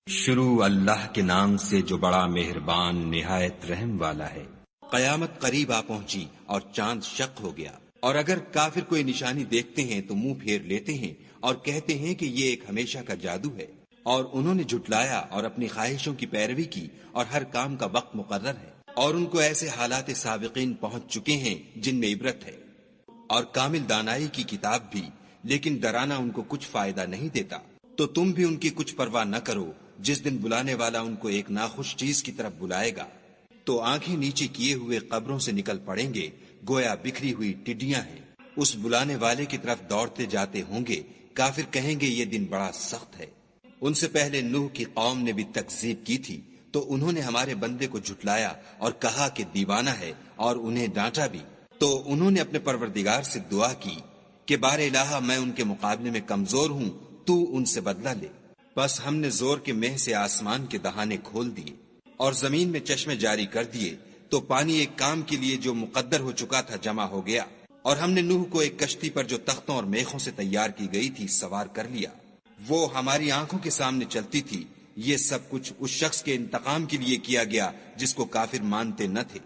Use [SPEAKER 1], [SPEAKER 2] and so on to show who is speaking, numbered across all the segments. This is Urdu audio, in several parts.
[SPEAKER 1] شروع اللہ کے نام سے جو بڑا مہربان نہایت رحم والا ہے۔ قیامت قریب آ پہنچی اور چاند شق ہو گیا، اور اگر کافر کوئی نشانی دیکھتے ہیں تو منہ پھیر لیتے ہیں اور کہتے ہیں کہ یہ ایک ہمیشہ کا جادو ہے، اور انہوں نے جھٹلایا اور اپنی خواہشوں کی پیروی کی، اور ہر کام کا وقت مقرر ہے، اور ان کو ایسے حالات سابقین پہنچ چکے ہیں جن میں عبرت ہے، اور کامل دانائی کی کتاب بھی، لیکن ڈرانا ان کو کچھ فائدہ نہیں دیتا۔ تو تم بھی ان کی کچھ پرواہ نہ کرو، جس دن بلانے والا ان کو ایک ناخوش چیز کی طرف بلائے گا تو آنکھیں نیچے کیے ہوئے قبروں سے نکل پڑیں گے، گویا بکھری ہوئی ٹڈیاں ہیں۔ اس بلانے والے کی طرف دوڑتے جاتے ہوں گے، کافر کہیں گے یہ دن بڑا سخت ہے۔ ان سے پہلے نوح کی قوم نے بھی تکذیب کی تھی، تو انہوں نے ہمارے بندے کو جھٹلایا اور کہا کہ دیوانہ ہے، اور انہیں ڈانٹا بھی۔ تو انہوں نے اپنے پروردگار سے دعا کی کہ بار الہ، میں ان کے مقابلے میں کمزور ہوں، تو ان سے بدلہ لے۔ بس ہم نے زور کے مہ سے آسمان کے دہانے کھول دیے اور زمین میں چشمے جاری کر دیے، تو پانی ایک کام کے لیے جو مقدر ہو چکا تھا جمع ہو گیا، اور ہم نے نوح کو ایک کشتی پر جو تختوں اور میخوں سے تیار کی گئی تھی سوار کر لیا، وہ ہماری آنکھوں کے سامنے چلتی تھی۔ یہ سب کچھ اس شخص کے انتقام کے لیے کیا گیا جس کو کافر مانتے نہ تھے،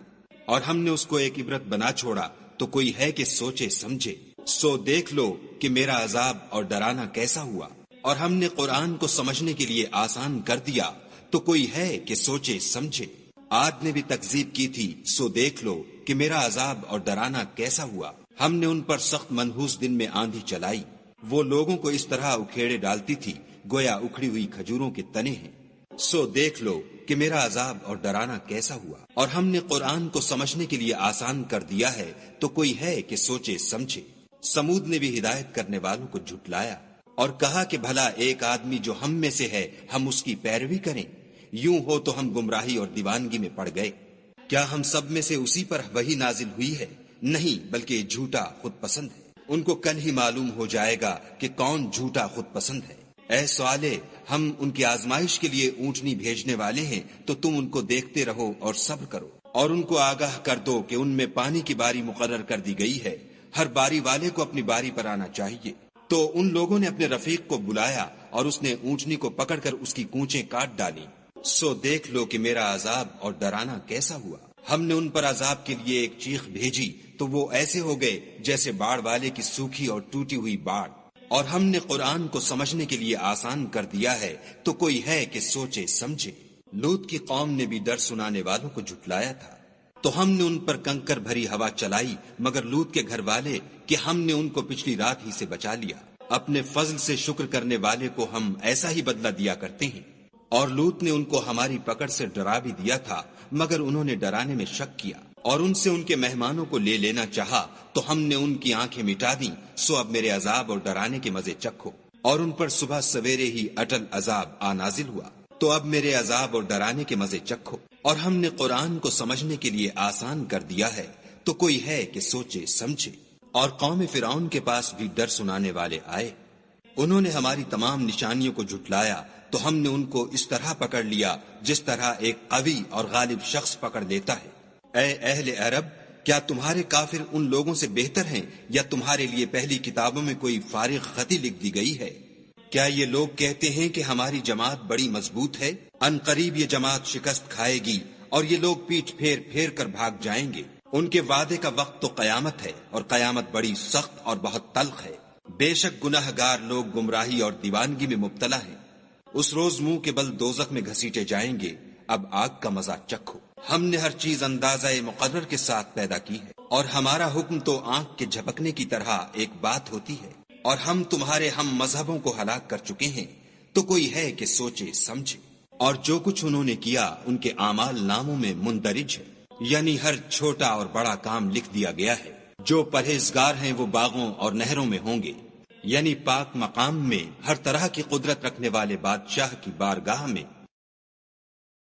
[SPEAKER 1] اور ہم نے اس کو ایک عبرت بنا چھوڑا، تو کوئی ہے کہ سوچے سمجھے۔ سو دیکھ لو کہ میرا عذاب اور ڈرانا کیسا ہوا، اور ہم نے قرآن کو سمجھنے کے لیے آسان کر دیا، تو کوئی ہے کہ سوچے سمجھے۔ عاد نے بھی تکذیب کی تھی، سو دیکھ لو کہ میرا عذاب اور ڈرانا کیسا ہوا۔ ہم نے ان پر سخت منحوس دن میں آندھی چلائی، وہ لوگوں کو اس طرح اکھیڑے ڈالتی تھی گویا اکھڑی ہوئی کھجوروں کے تنے ہیں۔ سو دیکھ لو کہ میرا عذاب اور ڈرانا کیسا ہوا، اور ہم نے قرآن کو سمجھنے کے لیے آسان کر دیا ہے، تو کوئی ہے کہ سوچے سمجھے۔ سمود نے بھی ہدایت کرنے والوں کو جھٹلایا اور کہا کہ بھلا ایک آدمی جو ہم میں سے ہے ہم اس کی پیروی کریں؟ یوں ہو تو ہم گمراہی اور دیوانگی میں پڑ گئے۔ کیا ہم سب میں سے اسی پر وحی نازل ہوئی ہے؟ نہیں، بلکہ یہ جھوٹا خود پسند ہے۔ ان کو کل ہی معلوم ہو جائے گا کہ کون جھوٹا خود پسند ہے۔ اے صالح، ہم ان کی آزمائش کے لیے اونٹنی بھیجنے والے ہیں، تو تم ان کو دیکھتے رہو اور صبر کرو، اور ان کو آگاہ کر دو کہ ان میں پانی کی باری مقرر کر دی گئی ہے، ہر باری والے کو اپنی باری پر آنا چاہیے۔ تو ان لوگوں نے اپنے رفیق کو بلایا اور اس نے اونٹنی کو پکڑ کر اس کی کونچیں کاٹ ڈالی۔ سو دیکھ لو کہ میرا عذاب اور ڈرانا کیسا ہوا۔ ہم نے ان پر عذاب کے لیے ایک چیخ بھیجی، تو وہ ایسے ہو گئے جیسے باڑ والے کی سوکھی اور ٹوٹی ہوئی باڑ۔ اور ہم نے قرآن کو سمجھنے کے لیے آسان کر دیا ہے، تو کوئی ہے کہ سوچے سمجھے۔ لوط کی قوم نے بھی ڈر سنانے والوں کو جھٹلایا تھا، تو ہم نے ان پر کنکر بھری ہوا چلائی، مگر لوط کے گھر والے کہ ہم نے ان کو پچھلی رات ہی سے بچا لیا۔ اپنے فضل سے شکر کرنے والے کو ہم ایسا ہی بدلہ دیا کرتے ہیں۔ اور لوط نے ان کو ہماری پکڑ سے ڈرا بھی دیا تھا، مگر انہوں نے ڈرانے میں شک کیا، اور ان سے ان کے مہمانوں کو لے لینا چاہا، تو ہم نے ان کی آنکھیں مٹا دیں۔ سو اب میرے عذاب اور ڈرانے کے مزے چکھو۔ اور ان پر صبح سویرے ہی اٹل عذاب آ نازل ہوا، تو اب میرے عذاب اور ڈرانے کے مزے چکھو۔ اور ہم نے قرآن کو سمجھنے کے لیے آسان کر دیا ہے، تو کوئی ہے کہ سوچے سمجھے۔ اور قوم فرعون کے پاس بھی ڈر سنانے والے آئے، انہوں نے ہماری تمام نشانیوں کو جھٹلایا، تو ہم نے ان کو اس طرح پکڑ لیا جس طرح ایک قوی اور غالب شخص پکڑ لیتا ہے۔ اے اہل عرب، کیا تمہارے کافر ان لوگوں سے بہتر ہیں، یا تمہارے لیے پہلی کتابوں میں کوئی فارغ خطی لکھ دی گئی ہے؟ کیا یہ لوگ کہتے ہیں کہ ہماری جماعت بڑی مضبوط ہے؟ ان قریب یہ جماعت شکست کھائے گی، اور یہ لوگ پیٹھ پھیر پھیر کر بھاگ جائیں گے۔ ان کے وعدے کا وقت تو قیامت ہے، اور قیامت بڑی سخت اور بہت تلخ ہے۔ بے شک گناہ گار لوگ گمراہی اور دیوانگی میں مبتلا ہیں۔ اس روز منہ کے بل دوزخ میں گھسیٹے جائیں گے، اب آگ کا مزہ چکھو۔ ہم نے ہر چیز اندازہ مقرر کے ساتھ پیدا کی ہے، اور ہمارا حکم تو آنکھ کے جھپکنے کی طرح ایک بات ہوتی ہے۔ اور ہم تمہارے ہم مذہبوں کو ہلاک کر چکے ہیں، تو کوئی ہے کہ سوچے سمجھے۔ اور جو کچھ انہوں نے کیا ان کے اعمال ناموں میں مندرج ہے، یعنی ہر چھوٹا اور بڑا کام لکھ دیا گیا ہے۔ جو پرہیزگار ہیں وہ باغوں اور نہروں میں ہوں گے، یعنی پاک مقام میں، ہر طرح کی قدرت رکھنے والے بادشاہ کی بارگاہ میں۔